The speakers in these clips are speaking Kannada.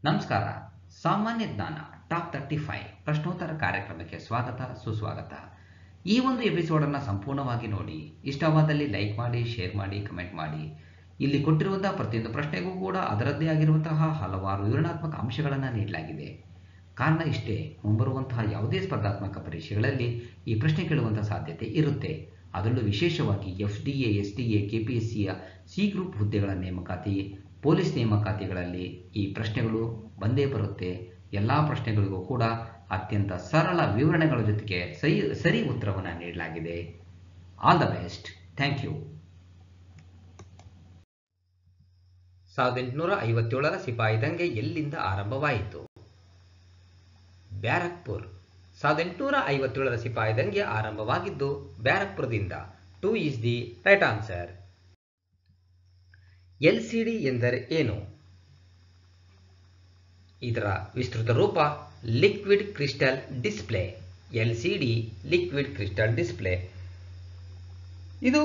ನಮಸ್ಕಾರ. ಸಾಮಾನ್ಯ ಜ್ಞಾನ ಟಾಪ್ 35 ಪ್ರಶ್ನೋತ್ತರ ಕಾರ್ಯಕ್ರಮಕ್ಕೆ ಸ್ವಾಗತ ಸುಸ್ವಾಗತ. ಈ ಒಂದು ಎಪಿಸೋಡನ್ನು ಸಂಪೂರ್ಣವಾಗಿ ನೋಡಿ. ಇಷ್ಟವಾದಲ್ಲಿ ಲೈಕ್ ಮಾಡಿ, ಶೇರ್ ಮಾಡಿ, ಕಮೆಂಟ್ ಮಾಡಿ. ಇಲ್ಲಿ ಕೊಟ್ಟಿರುವಂತಹ ಪ್ರತಿಯೊಂದು ಪ್ರಶ್ನೆಗೂ ಕೂಡ ಅದರದ್ದೇ ಆಗಿರುವಂತಹ ಹಲವಾರು ವಿವರಣಾತ್ಮಕ ಅಂಶಗಳನ್ನು ನೀಡಲಾಗಿದೆ. ಕಾರಣ ಇಷ್ಟೇ, ಮುಂಬರುವಂತಹ ಯಾವುದೇ ಸ್ಪರ್ಧಾತ್ಮಕ ಪರೀಕ್ಷೆಗಳಲ್ಲಿ ಈ ಪ್ರಶ್ನೆ ಕೇಳುವಂತಹ ಸಾಧ್ಯತೆ ಇರುತ್ತೆ. ಅದರಲ್ಲೂ ವಿಶೇಷವಾಗಿ FDA, SDA, KPSCಯ ಸಿ ಗ್ರೂಪ್ ಹುದ್ದೆಗಳ ನೇಮಕಾತಿ, ಪೊಲೀಸ್ ನೇಮಕಾತಿಗಳಲ್ಲಿ ಈ ಪ್ರಶ್ನೆಗಳು ಬಂದೇ ಬರುತ್ತೆ. ಎಲ್ಲ ಪ್ರಶ್ನೆಗಳಿಗೂ ಕೂಡ ಅತ್ಯಂತ ಸರಳ ವಿವರಣೆಗಳ ಜೊತೆಗೆ ಸರಿ ಉತ್ತರವನ್ನು ನೀಡಲಾಗಿದೆ. All the best. Thank you. 1857ರ ಸಿಪಾಯಿ ದಂಗೆ ಎಲ್ಲಿಂದ ಆರಂಭವಾಯಿತು? ಬ್ಯಾರಕ್ಪುರ್. 1857ರ ಸಿಪಾಯಿ ದಂಗೆ ಆರಂಭವಾಗಿದ್ದು ಬ್ಯಾರಕ್ಪುರದಿಂದ. 2 is the right answer. LCD ಎಂದರೆ ಏನು? ಇದರ ವಿಸ್ತೃತ ರೂಪ liquid crystal display. LCD liquid crystal display. ಇದು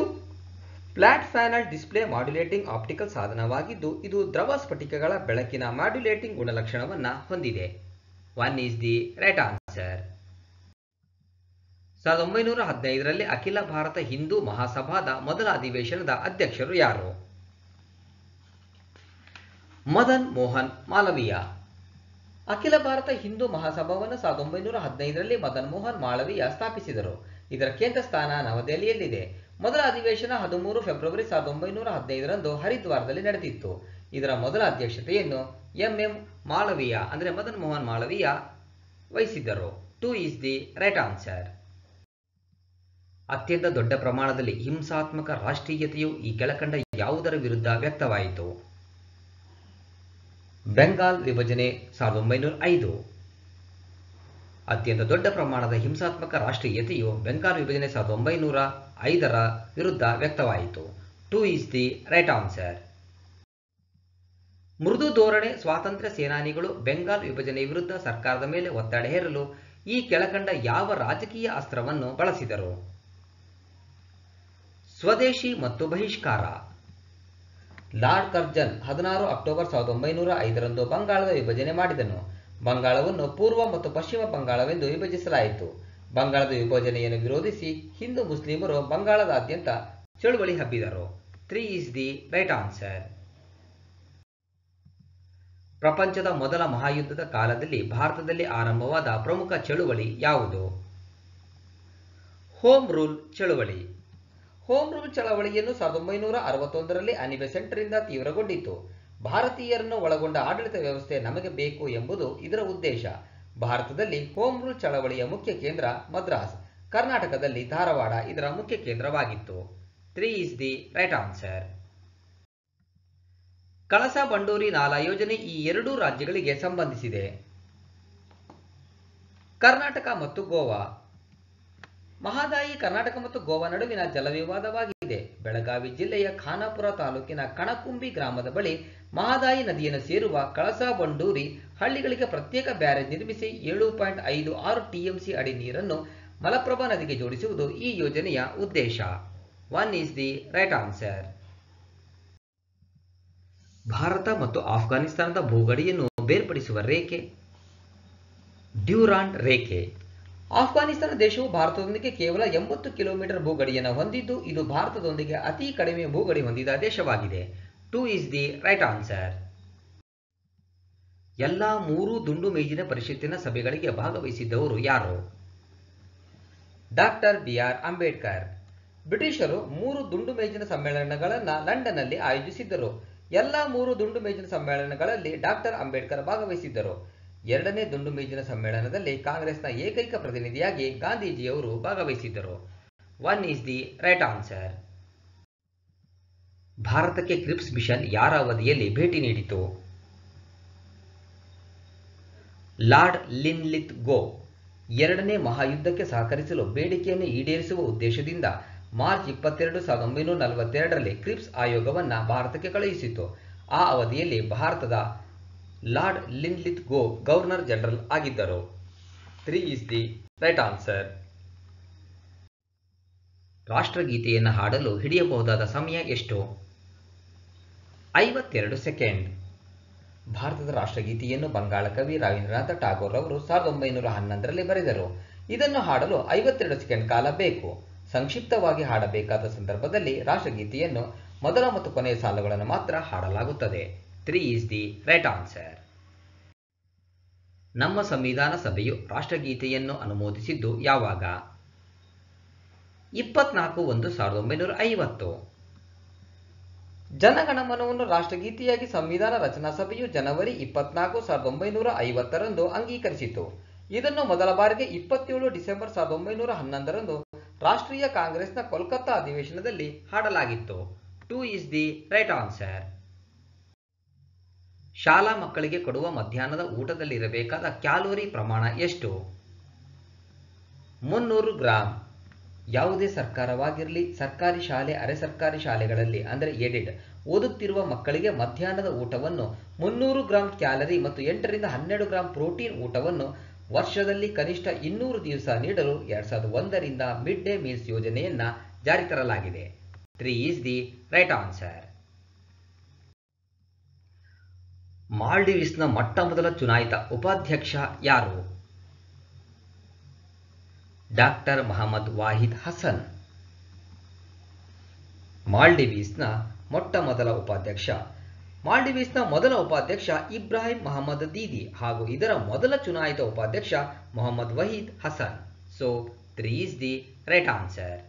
flat panel display modulating optical ಸಾಧನವಾಗಿದ್ದು ಇದು ದ್ರವ ಸ್ಫಟಿಕಗಳ ಬೆಳಕಿನ ಮಾಡ್ಯುಲೇಟಿಂಗ್ ಗುಣಲಕ್ಷಣವನ್ನು ಹೊಂದಿದೆ. 1 ಈಸ್ ದಿ ರೈಟ್ ಆನ್ಸರ್. 1915ರಲ್ಲಿ ಅಖಿಲ ಭಾರತ ಹಿಂದೂ ಮಹಾಸಭಾದ ಮೊದಲ ಅಧಿವೇಶನದ ಅಧ್ಯಕ್ಷರು ಯಾರು? ಮದನ್ ಮೋಹನ್ ಮಾಳವೀಯ. ಅಖಿಲ ಭಾರತ ಹಿಂದೂ ಮಹಾಸಭಾವನ್ನು 1915ರಲ್ಲಿ ಮದನ್ ಮೋಹನ್ ಮಾಳವೀಯ ಸ್ಥಾಪಿಸಿದರು. ಇದರ ಕೇಂದ್ರ ಸ್ಥಾನ ನವದೆಹಲಿಯಲ್ಲಿದೆ. ಮೊದಲ ಅಧಿವೇಶನ 13 ಫೆಬ್ರವರಿ 1915ರಂದು ಹರಿದ್ವಾರದಲ್ಲಿ ನಡೆದಿತ್ತು. ಇದರ ಮೊದಲ ಅಧ್ಯಕ್ಷತೆಯನ್ನು MM ಮಾಳವೀಯ ಅಂದರೆ ಮದನ್ ಮೋಹನ್ ಮಾಳವೀಯ ವಹಿಸಿದ್ದರು. 2 ಈಸ್ ದಿ ರೈಟ್ ಆನ್ಸರ್. ಅತ್ಯಂತ ದೊಡ್ಡ ಪ್ರಮಾಣದಲ್ಲಿ ಹಿಂಸಾತ್ಮಕ ರಾಷ್ಟ್ರೀಯತೆಯು ಈ ಕೆಳಕಂಡ ಯಾವುದರ ವಿರುದ್ಧ ವ್ಯಕ್ತವಾಯಿತು? ಬೆಂಗಾಲ್ ವಿಭಜನೆ 1905. ಅತ್ಯಂತ ದೊಡ್ಡ ಪ್ರಮಾಣದ ಹಿಂಸಾತ್ಮಕ ರಾಷ್ಟ್ರೀಯತೆಯು ಬೆಂಗಾಲ್ ವಿಭಜನೆ 1905ರ ವಿರುದ್ಧ ವ್ಯಕ್ತವಾಯಿತು. 2 ಈಸ್ ದಿ ರೈಟ್ ಆನ್ಸರ್. ಮೃದು ಧೋರಣೆ ಸ್ವಾತಂತ್ರ್ಯ ಸೇನಾನಿಗಳು ಬೆಂಗಾಲ್ ವಿಭಜನೆ ವಿರುದ್ಧ ಸರ್ಕಾರದ ಮೇಲೆ ಒತ್ತಡ ಹೇರಲು ಈ ಕೆಳಕಂಡ ಯಾವ ರಾಜಕೀಯ ಅಸ್ತ್ರವನ್ನು ಬಳಸಿದರು? ಸ್ವದೇಶಿ ಮತ್ತು ಬಹಿಷ್ಕಾರ. ಲಾರ್ಡ್ ಕರ್ಜನ್ 16 ಅಕ್ಟೋಬರ್ 1905ರಂದು ಬಂಗಾಳದ ವಿಭಜನೆ ಮಾಡಿದನು. ಬಂಗಾಳವನ್ನು ಪೂರ್ವ ಮತ್ತು ಪಶ್ಚಿಮ ಬಂಗಾಳವೆಂದು ವಿಭಜಿಸಲಾಯಿತು. ಬಂಗಾಳದ ವಿಭಜನೆಯನ್ನು ವಿರೋಧಿಸಿ ಹಿಂದೂ ಮುಸ್ಲಿಮರು ಬಂಗಾಳದಾದ್ಯಂತ ಚಳುವಳಿ ಹಬ್ಬಿದರು. 3 ಈಸ್ ದಿ ರೈಟ್ ಆನ್ಸರ್. ಪ್ರಪಂಚದ ಮೊದಲ ಮಹಾಯುದ್ಧದ ಕಾಲದಲ್ಲಿ ಭಾರತದಲ್ಲಿ ಆರಂಭವಾದ ಪ್ರಮುಖ ಚಳುವಳಿ ಯಾವುದು? ಹೋಮ್ ರೂಲ್ ಚಳುವಳಿ. ಹೋಮ್ ರೂಲ್ ಚಳವಳಿಯನ್ನು 1961ರಲ್ಲಿ ಅನಿ ಬೆಸೆಂಟ್ರಿಂದ ತೀವ್ರಗೊಂಡಿತು. ಭಾರತೀಯರನ್ನು ಒಳಗೊಂಡ ಆಡಳಿತ ವ್ಯವಸ್ಥೆ ನಮಗೆ ಬೇಕು ಎಂಬುದು ಇದರ ಉದ್ದೇಶ. ಭಾರತದಲ್ಲಿ ಹೋಮ್ ರೂಲ್ ಚಳವಳಿಯ ಮುಖ್ಯ ಕೇಂದ್ರ ಮದ್ರಾಸ್, ಕರ್ನಾಟಕದಲ್ಲಿ ಧಾರವಾಡ ಇದರ ಮುಖ್ಯ ಕೇಂದ್ರವಾಗಿತ್ತು. 3 is the right answer. Kalasa Banduri ನಾಲಾ ಯೋಜನೆ ಈ ಎರಡೂ ರಾಜ್ಯಗಳಿಗೆ ಸಂಬಂಧಿಸಿದೆ. ಕರ್ನಾಟಕ ಮತ್ತು ಗೋವಾ. ಮಹದಾಯಿ ಕರ್ನಾಟಕ ಮತ್ತು ಗೋವಾ ನಡುವಿನ ಜಲವಿವಾದವಾಗಿದೆ. ಬೆಳಗಾವಿ ಜಿಲ್ಲೆಯ ಖಾನಾಪುರ ತಾಲೂಕಿನ ಕಣಕುಂಬಿ ಗ್ರಾಮದ ಬಳಿ ಮಹದಾಯಿ ನದಿಯನ್ನು ಸೇರುವ ಕಳಸಾ ಬಂಡೂರಿ ಹಳ್ಳಿಗಳಿಗೆ ಪ್ರತ್ಯೇಕ ಬ್ಯಾರೇಜ್ ನಿರ್ಮಿಸಿ 7.56 TMC ಅಡಿ ನೀರನ್ನು ಮಲಪ್ರಭಾ ನದಿಗೆ ಜೋಡಿಸುವುದು ಈ ಯೋಜನೆಯ ಉದ್ದೇಶ. 1 is the right answer. Bharat ಮತ್ತು ಆಫ್ಘಾನಿಸ್ತಾನದ ಭೂಗಡಿಯನ್ನು ಬೇರ್ಪಡಿಸುವ ರೇಖೆ ಡ್ಯೂರಾಂಡ್ ರೇಖೆ. ಆಫ್ಘಾನಿಸ್ತಾನ ದೇಶವು ಭಾರತದೊಂದಿಗೆ ಕೇವಲ 80 ಕಿಲೋಮೀಟರ್ ಭೂಗಡಿಯನ್ನು ಹೊಂದಿದ್ದು ಇದು ಭಾರತದೊಂದಿಗೆ ಅತಿ ಕಡಿಮೆ ಭೂಗಡಿ ಹೊಂದಿದ ದೇಶವಾಗಿದೆ. 2 ಈಸ್ ದಿ ರೈಟ್ ಆನ್ಸರ್. ಎಲ್ಲಾ 3 ದುಂಡು ಮೇಜಿನ ಪರಿಷತ್ತಿನ ಸಭೆಗಳಿಗೆ ಭಾಗವಹಿಸಿದ್ದವರು ಯಾರು? Doctor BR Ambedkar. ಬ್ರಿಟಿಷರು 3 ದುಂಡು ಮೇಜಿನ ಸಮ್ಮೇಳನಗಳನ್ನು ಲಂಡನ್ನಲ್ಲಿ ಆಯೋಜಿಸಿದ್ದರು. ಎಲ್ಲಾ 3 ದುಂಡು ಮೇಜಿನ ಸಮ್ಮೇಳನಗಳಲ್ಲಿ ಡಾಕ್ಟರ್ ಅಂಬೇಡ್ಕರ್ ಭಾಗವಹಿಸಿದ್ದರು. ಎರಡನೇ ದುಂಡು ಮೇಜಿನ ಸಮ್ಮೇಳನದಲ್ಲಿ ಕಾಂಗ್ರೆಸ್ನ ಏಕೈಕ ಪ್ರತಿನಿಧಿಯಾಗಿ ಗಾಂಧೀಜಿಯವರು ಭಾಗವಹಿಸಿದ್ದರು. 1 ಈಸ್ ದಿ ರೈಟ್ ಆನ್ಸರ್. ಭಾರತಕ್ಕೆ ಕ್ರಿಪ್ಸ್ ಮಿಷನ್ ಯಾರ ಅವಧಿಯಲ್ಲಿ ಭೇಟಿ ನೀಡಿತು? ಲಾರ್ಡ್ ಲಿನ್ಲಿತ್ ಗೋ. ಎರಡನೇ ಮಹಾಯುದ್ಧಕ್ಕೆ ಸಹಕರಿಸಲು ಬೇಡಿಕೆಯನ್ನು ಈಡೇರಿಸುವ ಉದ್ದೇಶದಿಂದ ಮಾರ್ಚ್ 22, 1942ರಲ್ಲಿ ಕ್ರಿಪ್ಸ್ ಆಯೋಗವನ್ನು ಭಾರತಕ್ಕೆ ಕಳುಹಿಸಿತು. ಆ ಅವಧಿಯಲ್ಲಿ ಭಾರತದ ಲಾರ್ಡ್ ಲಿನ್ಲಿತ್ ಗೋ ಗವರ್ನರ್ ಜನರಲ್ ಆಗಿದ್ದರು. 3 ಈಸ್ ದಿ ರೈಟ್ ಆನ್ಸರ್. ರಾಷ್ಟ್ರಗೀತೆಯನ್ನು ಹಾಡಲು ಹಿಡಿಯಬಹುದಾದ ಸಮಯ ಎಷ್ಟು? 52 ಸೆಕೆಂಡ್. ಭಾರತದ ರಾಷ್ಟ್ರಗೀತೆಯನ್ನು ಬಂಗಾಳ ಕವಿ ರವೀಂದ್ರನಾಥ ಟಾಗೋರ್ ಅವರು 1911ರಲ್ಲಿ ಬರೆದರು. ಇದನ್ನು ಹಾಡಲು 52 ಸೆಕೆಂಡ್ ಕಾಲ ಬೇಕು. ಸಂಕ್ಷಿಪ್ತವಾಗಿ ಹಾಡಬೇಕಾದ ಸಂದರ್ಭದಲ್ಲಿ ರಾಷ್ಟ್ರಗೀತೆಯನ್ನು ಮೊದಲ ಮತ್ತು ಕೊನೆಯ ಸಾಲುಗಳನ್ನು ಮಾತ್ರ ಹಾಡಲಾಗುತ್ತದೆ. 3 ಈಸ್ ದಿ ರೈಟ್ ಆನ್ಸರ್. ನಮ್ಮ ಸಂವಿಧಾನ ಸಭೆಯು ರಾಷ್ಟ್ರಗೀತೆಯನ್ನು ಅನುಮೋದಿಸಿದ್ದು ಯಾವಾಗ? 24/1/1950. ಜನಗಣಮನವನ್ನು ರಾಷ್ಟ್ರಗೀತೆಯಾಗಿ ಸಂವಿಧಾನ ರಚನಾ ಸಭೆಯು ಜನವರಿ 24, 1950ರಂದು ಅಂಗೀಕರಿಸಿತು. ಇದನ್ನು ಮೊದಲ ಬಾರಿಗೆ 27 ಡಿಸೆಂಬರ್ 1911ರಂದು ರಾಷ್ಟ್ರೀಯ ಕಾಂಗ್ರೆಸ್ನ ಕೋಲ್ಕತ್ತಾ ಅಧಿವೇಶನದಲ್ಲಿ ಹಾಡಲಾಗಿತ್ತು. 2 ಈಸ್ ದಿ ರೈಟ್ ಆನ್ಸರ್. ಶಾಲಾ ಮಕ್ಕಳಿಗೆ ಕೊಡುವ ಮಧ್ಯಾಹ್ನದ ಊಟದಲ್ಲಿರಬೇಕಾದ ಕ್ಯಾಲೋರಿ ಪ್ರಮಾಣ ಎಷ್ಟು? 300 ಗ್ರಾಂ. ಯಾವುದೇ ಸರ್ಕಾರವಾಗಿರಲಿ, ಸರ್ಕಾರಿ ಶಾಲೆ, ಅರೆ ಸರ್ಕಾರಿ ಶಾಲೆಗಳಲ್ಲಿ ಅಂದರೆ ಏಡೆಡ್ ಓದುತ್ತಿರುವ ಮಕ್ಕಳಿಗೆ ಮಧ್ಯಾಹ್ನದ ಊಟವನ್ನು 300 ಗ್ರಾಂ ಕ್ಯಾಲರಿ ಮತ್ತು 8 ರಿಂದ 12 ಗ್ರಾಂ ಪ್ರೋಟೀನ್ ಊಟವನ್ನು ವರ್ಷದಲ್ಲಿ ಕನಿಷ್ಠ 200 ದಿವಸ ನೀಡಲು 2001ರಿಂದ ಮಿಡ್ ಡೇ ಮೀಲ್ಸ್ ಯೋಜನೆಯನ್ನ ಜಾರಿ ತರಲಾಗಿದೆ. 3 ಈಸ್ ದಿ ರೈಟ್ ಆನ್ಸರ್. ಮಾಲ್ಡೀವ್ಸ್ನ ಮೊಟ್ಟ ಮೊದಲ ಚುನಾಯಿತ ಉಪಾಧ್ಯಕ್ಷ ಯಾರು? ಡಾಕ್ಟರ್ ಮೊಹಮ್ಮದ್ ವಾಹಿದ್ ಹಸನ್. ಮಾಲ್ಡೀವ್ಸ್ನ ಮೊಟ್ಟ ಮೊದಲ ಉಪಾಧ್ಯಕ್ಷ. ಮಾಲ್ಡೀವ್ಸ್ನ ಮೊದಲ ಉಪಾಧ್ಯಕ್ಷ ಇಬ್ರಾಹಿಂ ಮೊಹಮ್ಮದ್ ದೀದಿ ಹಾಗೂ ಇದರ ಮೊದಲ ಚುನಾಯಿತ ಉಪಾಧ್ಯಕ್ಷ Mohammed Waheed Hassan. So 3 is the right answer.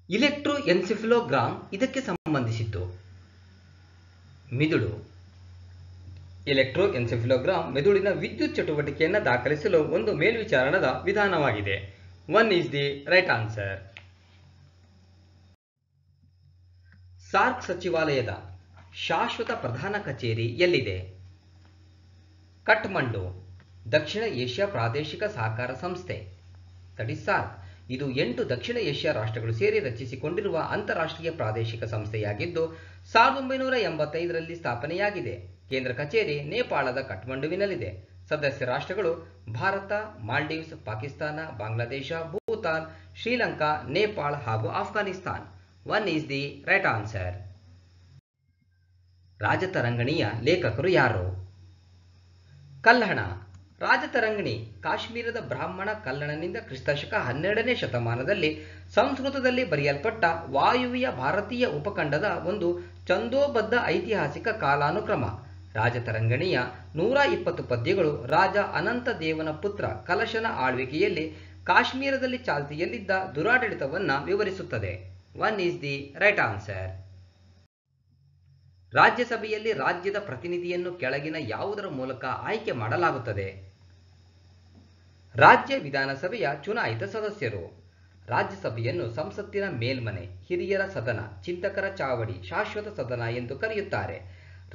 Electroencephalogram ಇದಕ್ಕೆ ಸಂಬಂಧಿಸಿತ್ತು. ಮಿದುಳು. ಎಲೆಕ್ಟ್ರೋಎನ್ಸೆಫಲೋಗ್ರಾಮ್ ಮೆದುಳಿನ ವಿದ್ಯುತ್ ಚಟುವಟಿಕೆಯನ್ನು ದಾಖಲಿಸಲು ಒಂದು ಮೇಲ್ವಿಚಾರಣದ ವಿಧಾನವಾಗಿದೆ. 1 is the right answer. SAARC ಸಚಿವಾಲಯದ ಶಾಶ್ವತ ಪ್ರಧಾನ ಕಚೇರಿ ಎಲ್ಲಿದೆ? ಕಠ್ಮಂಡು. ದಕ್ಷಿಣ ಏಷ್ಯಾ ಪ್ರಾದೇಶಿಕ ಸಹಕಾರ ಸಂಸ್ಥೆ ದಟ್ ಈಸ್ ಸಾರ್ಕ್. ಇದು 8 ದಕ್ಷಿಣ ಏಷ್ಯಾ ರಾಷ್ಟ್ರಗಳು ಸೇರಿ ರಚಿಸಿಕೊಂಡಿರುವ ಅಂತಾರಾಷ್ಟ್ರೀಯ ಪ್ರಾದೇಶಿಕ ಸಂಸ್ಥೆಯಾಗಿದ್ದು 1985ರಲ್ಲಿ ಸ್ಥಾಪನೆಯಾಗಿದೆ. ಕೇಂದ್ರ ಕಚೇರಿ ನೇಪಾಳದ ಕಠ್ಮಂಡುವಿನಲ್ಲಿದೆ. ಸದಸ್ಯ ರಾಷ್ಟ್ರಗಳು ಭಾರತ, ಮಾಲ್ಡೀವ್ಸ್, ಪಾಕಿಸ್ತಾನ, ಬಾಂಗ್ಲಾದೇಶ, ಭೂತಾನ್, ಶ್ರೀಲಂಕಾ, ನೇಪಾಳ ಹಾಗೂ Afghanistan. 1 is the right answer. ರಾಜತರಂಗಿಣಿಯ ಲೇಖಕರು ಯಾರು? ಕಲ್ಲಣ. ರಾಜತರಂಗಿಣಿ ಕಾಶ್ಮೀರದ ಬ್ರಾಹ್ಮಣ ಕಲ್ಲಣನಿಂದ ಕ್ರಿಸ್ತಶಕ 12ನೇ ಶತಮಾನದಲ್ಲಿ ಸಂಸ್ಕೃತದಲ್ಲಿ ಬರೆಯಲ್ಪಟ್ಟ ವಾಯುವ್ಯ ಭಾರತೀಯ ಉಪಖಂಡದ ಒಂದು ಛಂದೋಬದ್ಧ ಐತಿಹಾಸಿಕ ಕಾಲಾನುಕ್ರಮ. ರಾಜತರಂಗಿಣಿಯ 120 ಪದ್ಯಗಳು ರಾಜ ಅನಂತ ದೇವನ ಪುತ್ರ ಕಲಶನ ಆಳ್ವಿಕೆಯಲ್ಲಿ ಕಾಶ್ಮೀರದಲ್ಲಿ ಚಾಲ್ತಿಯಲ್ಲಿದ್ದ ದುರಾಡಳಿತವನ್ನ ವಿವರಿಸುತ್ತದೆ. 1 ಈಸ್ ದಿ ರೈಟ್ ಆನ್ಸರ್. ರಾಜ್ಯಸಭೆಯಲ್ಲಿ ರಾಜ್ಯದ ಪ್ರತಿನಿಧಿಯನ್ನು ಕೆಳಗಿನ ಯಾವುದರ ಮೂಲಕ ಆಯ್ಕೆ ಮಾಡಲಾಗುತ್ತದೆ? ರಾಜ್ಯ ವಿಧಾನಸಭೆಯ ಚುನಾಯಿತ ಸದಸ್ಯರು. ರಾಜ್ಯಸಭೆಯನ್ನು ಸಂಸತ್ತಿನ ಮೇಲ್ಮನೆ, ಹಿರಿಯರ ಸದನ, ಚಿಂತಕರ ಚಾವಡಿ, ಶಾಶ್ವತ ಸದನ ಎಂದು ಕರೆಯುತ್ತಾರೆ.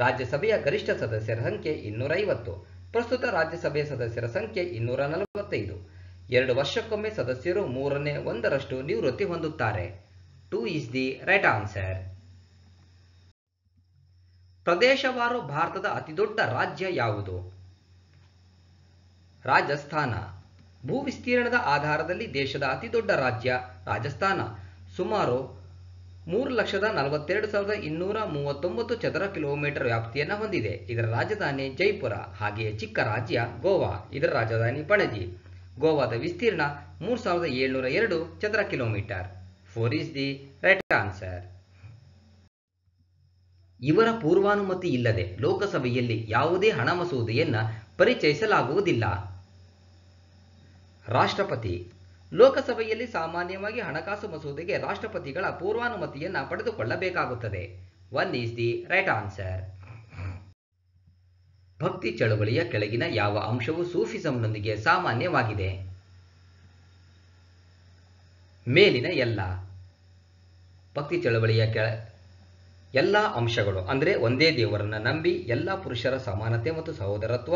ರಾಜ್ಯಸಭೆಯ ಗರಿಷ್ಠ ಸದಸ್ಯರ ಸಂಖ್ಯೆ 250. ಪ್ರಸ್ತುತ ರಾಜ್ಯಸಭೆಯ ಸದಸ್ಯರ ಸಂಖ್ಯೆ 245. 2 ವರ್ಷಕ್ಕೊಮ್ಮೆ ಸದಸ್ಯರು 1/3 ನಿವೃತ್ತಿ ಹೊಂದುತ್ತಾರೆ. 2 ಈಸ್ ದಿ ರೈಟ್ ಆನ್ಸರ್. ಪ್ರದೇಶವಾರು ಭಾರತದ ಅತಿದೊಡ್ಡ ರಾಜ್ಯ ಯಾವುದು? ರಾಜಸ್ಥಾನ. ಭೂ ವಿಸ್ತೀರ್ಣದ ಆಧಾರದಲ್ಲಿ ದೇಶದ ಅತಿದೊಡ್ಡ ರಾಜ್ಯ ರಾಜಸ್ಥಾನ. ಸುಮಾರು 3,42,239 ಚದರ ಕಿಲೋಮೀಟರ್ ವ್ಯಾಪ್ತಿಯನ್ನು ಹೊಂದಿದೆ. ಇದರ ರಾಜಧಾನಿ ಜೈಪುರ. ಹಾಗೆಯೇ ಚಿಕ್ಕ ರಾಜ್ಯ ಗೋವಾ. ಇದರ ರಾಜಧಾನಿ ಪಣಜಿ. ಗೋವಾದ ವಿಸ್ತೀರ್ಣ 3,702 ಚದರ kilometre. 4 is the right answer. ಇವರ ಪೂರ್ವಾನುಮತಿ ಇಲ್ಲದೆ ಲೋಕಸಭೆಯಲ್ಲಿ ಯಾವುದೇ ಹಣ ಮಸೂದೆಯನ್ನ ಪರಿಚಯಿಸಲಾಗುವುದಿಲ್ಲ. ರಾಷ್ಟ್ರಪತಿ. ಲೋಕಸಭೆಯಲ್ಲಿ ಸಾಮಾನ್ಯವಾಗಿ ಹಣಕಾಸು ಮಸೂದೆಗೆ ರಾಷ್ಟ್ರಪತಿಗಳ ಪೂರ್ವಾನುಮತಿಯನ್ನ ಪಡೆದುಕೊಳ್ಳಬೇಕಾಗುತ್ತದೆ. 1 ಈಸ್ ದಿ ರೈಟ್ ಆನ್ಸರ್. ಭಕ್ತಿ ಚಳವಳಿಯ ಕೆಳಗಿನ ಯಾವ ಅಂಶವು ಸೂಫಿಸಂನೊಂದಿಗೆ ಸಾಮಾನ್ಯವಾಗಿದೆ? ಮೇಲಿನ ಎಲ್ಲ. ಭಕ್ತಿ ಚಳವಳಿಯ ಎಲ್ಲ ಅಂಶಗಳು ಅಂದರೆ ಒಂದೇ ದೇವರನ್ನ ನಂಬಿ, ಎಲ್ಲ ಪುರುಷರ ಸಮಾನತೆ ಮತ್ತು ಸಹೋದರತ್ವ,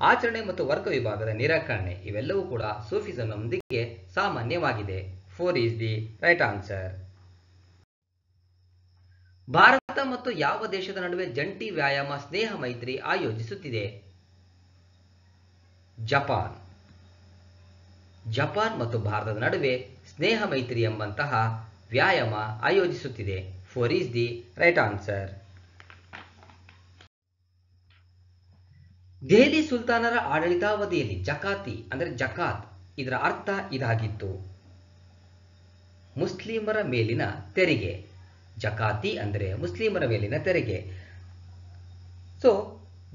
ಆಚರಣೆ ಮತ್ತು ವರ್ಗ ವಿಭಾಗದ ನಿರಾಕರಣೆ ಇವೆಲ್ಲವೂ ಕೂಡ ಸೂಫಿಸಂನೊಂದಿಗೆ ಸಾಮಾನ್ಯವಾಗಿದೆ. 4 is the right answer. Bharat ಮತ್ತು ಯಾವ ದೇಶದ ನಡುವೆ ಜಂಟಿ ವ್ಯಾಯಾಮ ಸ್ನೇಹ ಮೈತ್ರಿ ಆಯೋಜಿಸುತ್ತಿದೆ? ಜಪಾನ್. ಜಪಾನ್ ಮತ್ತು ಭಾರತದ ನಡುವೆ ಸ್ನೇಹ ಮೈತ್ರಿ ಎಂಬಂತಹ ವ್ಯಾಯಾಮ ಆಯೋಜಿಸುತ್ತಿದೆ. 4 is the right answer. Delhi ಸುಲ್ತಾನರ ಆಡಳಿತಾವಧಿಯಲ್ಲಿ ಜಕಾತಿ ಅಂದರೆ ಜಕಾತ್ ಇದರ ಅರ್ಥ ಇದಾಗಿತ್ತು, ಮುಸ್ಲಿಮರ ಮೇಲಿನ ತೆರಿಗೆ. ಜಕಾತಿ ಅಂದರೆ ಮುಸ್ಲಿಮರ ಮೇಲಿನ ತೆರಿಗೆ. ಸೊ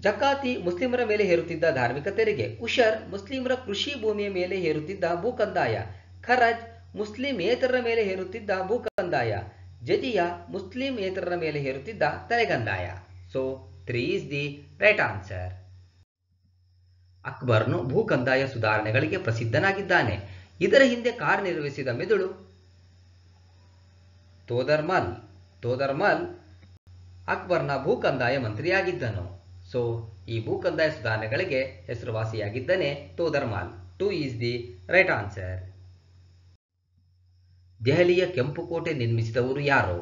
ಜಕಾತಿ ಮುಸ್ಲಿಮರ ಮೇಲೆ ಹೇರುತ್ತಿದ್ದ ಧಾರ್ಮಿಕ ತೆರಿಗೆ. ಉಷರ್ ಮುಸ್ಲಿಮರ ಕೃಷಿ ಭೂಮಿಯ ಮೇಲೆ ಹೇರುತ್ತಿದ್ದ ಭೂಕಂದಾಯ. ಖರಜ್ ಮುಸ್ಲಿಮೇತರರ ಮೇಲೆ ಹೇರುತ್ತಿದ್ದ ಭೂಕಂದಾಯ. ಜಜಿಯಾ ಮುಸ್ಲಿಮೇತರರ ಮೇಲೆ ಹೇರುತ್ತಿದ್ದ ತೆರೆಗಂದಾಯ. So 3 is the right answer. ಅಕ್ಬರ್ನು ಭೂಕಂದಾಯ ಸುಧಾರಣೆಗಳಿಗೆ ಪ್ರಸಿದ್ಧನಾಗಿದ್ದಾನೆ. ಇದರ ಹಿಂದೆ ಕಾರ್ಯನಿರ್ವಹಿಸಿದ ಮೆದುಳು ತೋದರ್ಮಲ್. ತೋದರ್ಮಲ್ ಅಕ್ಬರ್ನ ಭೂಕಂದಾಯ ಮಂತ್ರಿಯಾಗಿದ್ದನು. ಸೊ ಈ ಭೂಕಂದಾಯ ಸುಧಾರಣೆಗಳಿಗೆ ಹೆಸರುವಾಸಿಯಾಗಿದ್ದನೇ ತೋದರ್ಮಾಲ್. 2 ಈಸ್ ದಿ ರೈಟ್ ಆನ್ಸರ್. ದೆಹಲಿಯ ಕೆಂಪುಕೋಟೆ ನಿರ್ಮಿಸಿದವರು ಯಾರು?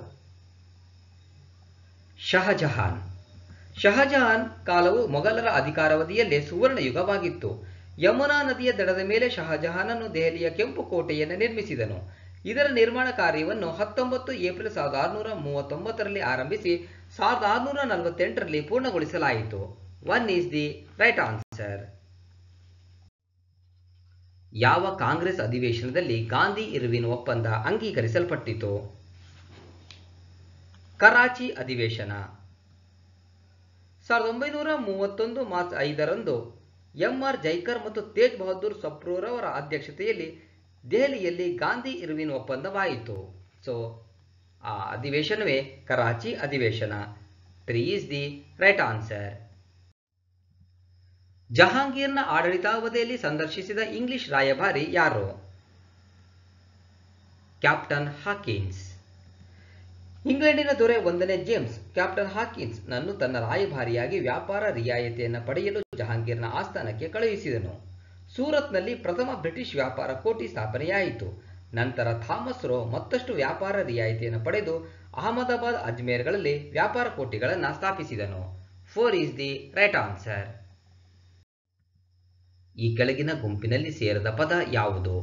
ಶಹಜಹಾನ್. ಶಹಜಹಾನ್ ಕಾಲವು ಮೊಘಲರ ಅಧಿಕಾರಾವಧಿಯಲ್ಲೇ ಸುವರ್ಣ ಯುಗವಾಗಿತ್ತು. ಯಮುನಾ ನದಿಯ ದಡದ ಮೇಲೆ ಶಹಜಹಾನನು ದೆಹಲಿಯ ಕೆಂಪುಕೋಟೆಯನ್ನು ನಿರ್ಮಿಸಿದನು. ಇದರ ನಿರ್ಮಾಣ ಕಾರ್ಯವನ್ನು 19 ಏಪ್ರಿಲ್ 1639ರಲ್ಲಿ ಆರಂಭಿಸಿ 1648ರಲ್ಲಿ ಪೂರ್ಣಗೊಳಿಸಲಾಯಿತು. 1 ಈಸ್ ದಿ ರೈಟ್ ಆನ್ಸರ್. ಯಾವ ಕಾಂಗ್ರೆಸ್ ಅಧಿವೇಶನದಲ್ಲಿ ಗಾಂಧಿ ಇರ್ವಿನ್ ಒಪ್ಪಂದ ಅಂಗೀಕರಿಸಲ್ಪಟ್ಟಿತು? ಕರಾಚಿ ಅಧಿವೇಶನ. 1931 ಮಾರ್ಚ್ 5ರಂದು ಎಂ.ಆರ್. ಜೈಕರ್ ಮತ್ತು ತೇಜ್ ಬಹದ್ದೂರ್ ಸಪ್ರೂರವರ ಅಧ್ಯಕ್ಷತೆಯಲ್ಲಿ ದೆಹಲಿಯಲ್ಲಿ ಗಾಂಧಿ ಇರ್ವಿನ್ ಒಪ್ಪಂದವಾಯಿತು. ಸೊ ಆ ಅಧಿವೇಶನವೇ ಕರಾಚಿ ಅಧಿವೇಶನ. 3 ಈಸ್ ದಿ ರೈಟ್ ಆನ್ಸರ್. ಜಹಾಂಗೀರ್ನ ಆಡಳಿತಾವಧಿಯಲ್ಲಿ ಸಂದರ್ಶಿಸಿದ ಇಂಗ್ಲಿಷ್ ರಾಯಭಾರಿ ಯಾರು? Captain Hawkins. ಇಂಗ್ಲೆಂಡಿನ ದೊರೆ 1ನೇ ಜೇಮ್ಸ್ ಕ್ಯಾಪ್ಟನ್ ಹಾಕಿನ್ಸ್ ನನ್ನು ತನ್ನ ರಾಯಭಾರಿಯಾಗಿ ವ್ಯಾಪಾರ ರಿಯಾಯಿತಿಯನ್ನು ಪಡೆಯಲು ಜಹಾಂಗೀರ್ನ ಆಸ್ಥಾನಕ್ಕೆ ಕಳುಹಿಸಿದನು. ಸೂರತ್ನಲ್ಲಿ ಪ್ರಥಮ ಬ್ರಿಟಿಷ್ ವ್ಯಾಪಾರ ಕೋಠಿ ಸ್ಥಾಪನೆಯಾಯಿತು. ನಂತರ ಥಾಮಸ್ ರೋ ಮತ್ತಷ್ಟು ವ್ಯಾಪಾರ ರಿಯಾಯಿತಿಯನ್ನು ಪಡೆದು ಅಹಮದಾಬಾದ್, ಅಜ್ಮೇರ್ಗಳಲ್ಲಿ ವ್ಯಾಪಾರ ಕೋಠಿಗಳನ್ನು ಸ್ಥಾಪಿಸಿದನು. 4 ಈಸ್ ದಿ ರೈಟ್ ಆನ್ಸರ್. ಈ ಕೆಳಗಿನ ಗುಂಪಿನಲ್ಲಿ ಸೇರದ ಪದ ಯಾವುದು?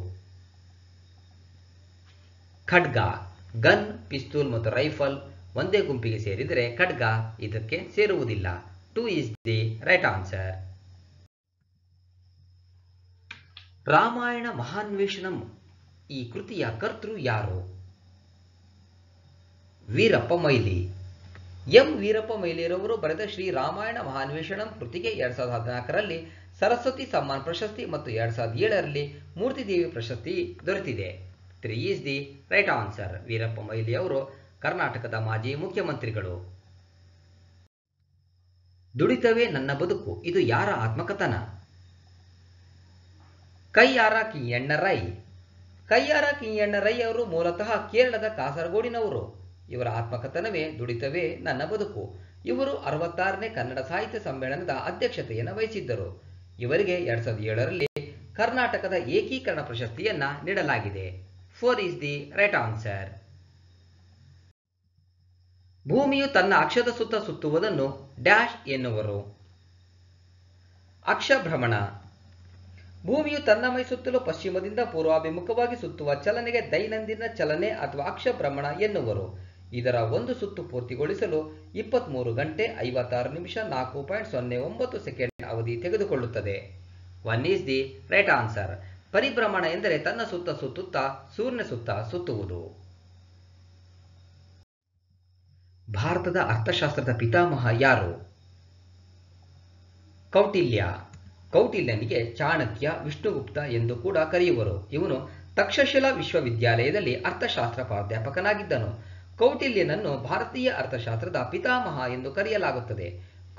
ಖಡ್ಗ. ಗನ್, ಪಿಸ್ತೂಲ್ ಮತ್ತು ರೈಫಲ್ ಒಂದೇ ಗುಂಪಿಗೆ ಸೇರಿದರೆ ಖಡ್ಗ ಇದಕ್ಕೆ ಸೇರುವುದಿಲ್ಲ. 2 is the right answer. Ramayana Mahanveshanam ಈ ಕೃತಿಯ ಕರ್ತೃ ಯಾರು? ವೀರಪ್ಪ ಮೊಯ್ಲಿ. ಎಂ ವೀರಪ್ಪ ಮೊಯ್ಲಿರವರು ಬರೆದ ಶ್ರೀ ರಾಮಾಯಣ ಮಹಾನ್ವೇಷಣಂ ಕೃತಿಗೆ 2014ರಲ್ಲಿ ಸರಸ್ವತಿ ಸಮ್ಮಾನ್ ಪ್ರಶಸ್ತಿ ಮತ್ತು 2007ರಲ್ಲಿ ಮೂರ್ತಿದೇವಿ ಪ್ರಶಸ್ತಿ ದೊರೆತಿದೆ. 3 is the right answer. Veerappa Moily ಅವರು ಕರ್ನಾಟಕದ ಮಾಜಿ ಮುಖ್ಯಮಂತ್ರಿಗಳು. ದುಡಿತವೇ ನನ್ನ ಬದುಕು ಇದು ಯಾರ ಆತ್ಮಕಥನ? ಕಯ್ಯಾರ ಕಿಞ್ಞಣ್ಣ ರೈ. ಕಯ್ಯಾರ ಕಿಞ್ಞಣ್ಣ ರೈ ಅವರು ಮೂಲತಃ ಕೇರಳದ ಕಾಸರಗೋಡಿನವರು. ಇವರ ಆತ್ಮಕಥನವೇ ದುಡಿತವೇ ನನ್ನ ಬದುಕು. ಇವರು 66ನೇ ಕನ್ನಡ ಸಾಹಿತ್ಯ ಸಮ್ಮೇಳನದ ಅಧ್ಯಕ್ಷತೆಯನ್ನು ವಹಿಸಿದ್ದರು. ಇವರಿಗೆ 2007ರಲ್ಲಿ ಕರ್ನಾಟಕದ ಏಕೀಕರಣ ಪ್ರಶಸ್ತಿಯನ್ನ ನೀಡಲಾಗಿದೆ. 4 ಈಸ್ ದಿ ರೈಟ್ ಆನ್ಸರ್. ಭೂಮಿಯು ತನ್ನ ಅಕ್ಷದ ಸುತ್ತ ಸುತ್ತುವುದನ್ನು ಡ್ಯಾಶ್ ಎನ್ನುವರು? ಅಕ್ಷಭ್ರಮಣ. ಭೂಮಿಯು ತನ್ನ ಮೈ ಸುತ್ತಲೂ ಪಶ್ಚಿಮದಿಂದ ಪೂರ್ವಾಭಿಮುಖವಾಗಿ ಸುತ್ತುವ ಚಲನೆಗೆ ದೈನಂದಿನ ಚಲನೆ ಅಥವಾ ಅಕ್ಷಭ್ರಮಣ ಎನ್ನುವರು. ಇದರ ಒಂದು ಸುತ್ತು ಪೂರ್ತಿಗೊಳಿಸಲು 23 ಗಂಟೆ 56 ನಿಮಿಷ 4.09 ಸೆಕೆಂಡ್ ಅವಧಿ ತೆಗೆದುಕೊಳ್ಳುತ್ತದೆ. 1 ಈಸ್ ದಿ ರೈಟ್ ಆನ್ಸರ್. ಪರಿಭ್ರಮಣ ಎಂದರೆ ತನ್ನ ಸುತ್ತ ಸುತ್ತುತ್ತಾ ಸೂರ್ಯನ ಸುತ್ತ ಸುತ್ತುವುದು. ಭಾರತದ ಅರ್ಥಶಾಸ್ತ್ರದ ಪಿತಾಮಹ ಯಾರು? ಕೌಟಿಲ್ಯ. ಕೌಟಿಲ್ಯನಿಗೆ ಚಾಣಕ್ಯ, ವಿಷ್ಣುಗುಪ್ತ ಎಂದು ಕೂಡ ಕರೆಯುವರು. ಇವನು ತಕ್ಷಶಿಲಾ ವಿಶ್ವವಿದ್ಯಾಲಯದಲ್ಲಿ ಅರ್ಥಶಾಸ್ತ್ರ ಪ್ರಾಧ್ಯಾಪಕನಾಗಿದ್ದನು. ಕೌಟಿಲ್ಯನನ್ನು ಭಾರತೀಯ ಅರ್ಥಶಾಸ್ತ್ರದ ಪಿತಾಮಹ ಎಂದು ಕರೆಯಲಾಗುತ್ತದೆ.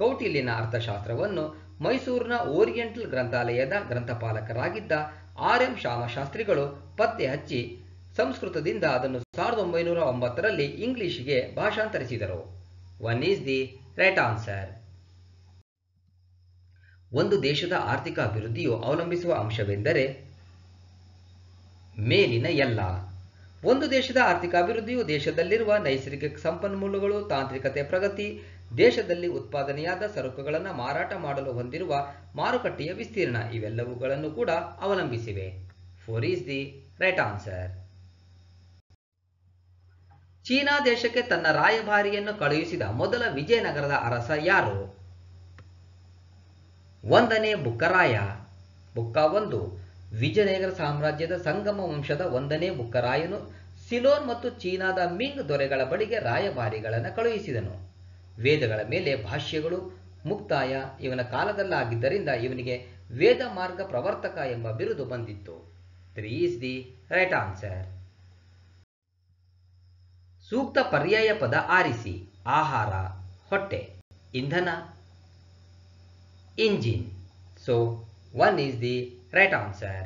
ಕೌಟಿಲ್ಯನ ಅರ್ಥಶಾಸ್ತ್ರವನ್ನು ಮೈಸೂರಿನ ಓರಿಯೆಂಟಲ್ ಗ್ರಂಥಾಲಯದ ಗ್ರಂಥಪಾಲಕರಾಗಿದ್ದ ಆರ್.ಎಂ. ಶಾಮಶಾಸ್ತ್ರಿಗಳು ಪತ್ತೆ ಹಚ್ಚಿ ಸಂಸ್ಕೃತದಿಂದ ಅದನ್ನು 1909ರಲ್ಲಿ ಇಂಗ್ಲಿಷಿಗೆ ಭಾಷಾಂತರಿಸಿದರು. 1 ಈಸ್ ದಿ ರೈಟ್ ಆನ್ಸರ್. ಒಂದು ದೇಶದ ಆರ್ಥಿಕ ಅಭಿವೃದ್ಧಿಯು ಅವಲಂಬಿಸುವ ಅಂಶವೆಂದರೆ ಮೇಲಿನ ಎಲ್ಲ. ಒಂದು ದೇಶದ ಆರ್ಥಿಕ ಅಭಿವೃದ್ಧಿಯು ದೇಶದಲ್ಲಿರುವ ನೈಸರ್ಗಿಕ ಸಂಪನ್ಮೂಲಗಳು, ತಾಂತ್ರಿಕತೆ ಪ್ರಗತಿ, ದೇಶದಲ್ಲಿ ಉತ್ಪಾದನೆಯಾದ ಸರಕುಗಳನ್ನು ಮಾರಾಟ ಮಾಡಲು ಹೊಂದಿರುವ ಮಾರುಕಟ್ಟೆಯ ವಿಸ್ತೀರ್ಣ ಇವೆಲ್ಲವುಗಳನ್ನು ಕೂಡ ಅವಲಂಬಿಸಿವೆ. 4 is the right answer. China ದೇಶಕ್ಕೆ ತನ್ನ ರಾಯಭಾರಿಯನ್ನು ಕಳುಹಿಸಿದ ಮೊದಲ ವಿಜಯನಗರದ ಅರಸ ಯಾರು? ಒಂದನೇ ಬುಕ್ಕರಾಯ. ಬುಕ್ಕ 1. ವಿಜಯನಗರ ಸಾಮ್ರಾಜ್ಯದ ಸಂಗಮ ವಂಶದ ಒಂದನೇ ಬುಕ್ಕರಾಯನು ಸಿಲೋನ್ ಮತ್ತು ಚೀನಾದ ಮಿಂಗ್ ದೊರೆಗಳ ಬಳಿಗೆ ರಾಯಭಾರಿಗಳನ್ನು ಕಳುಹಿಸಿದನು. ವೇದಗಳ ಮೇಲೆ ಭಾಷ್ಯಗಳು ಮುಕ್ತಾಯ ಇವನ ಕಾಲದಲ್ಲಾಗಿದ್ದರಿಂದ ಇವನಿಗೆ ವೇದ ಮಾರ್ಗ ಪ್ರವರ್ತಕ ಎಂಬ ಬಿರುದು ಬಂದಿತ್ತು. 3 is the right answer. ಸೂಕ್ತ ಪರ್ಯಾಯ ಪದ ಆರಿಸಿ. ಆಹಾರ, ಹೊಟ್ಟೆ. ಇಂಧನ, engine. So 1 is the right answer.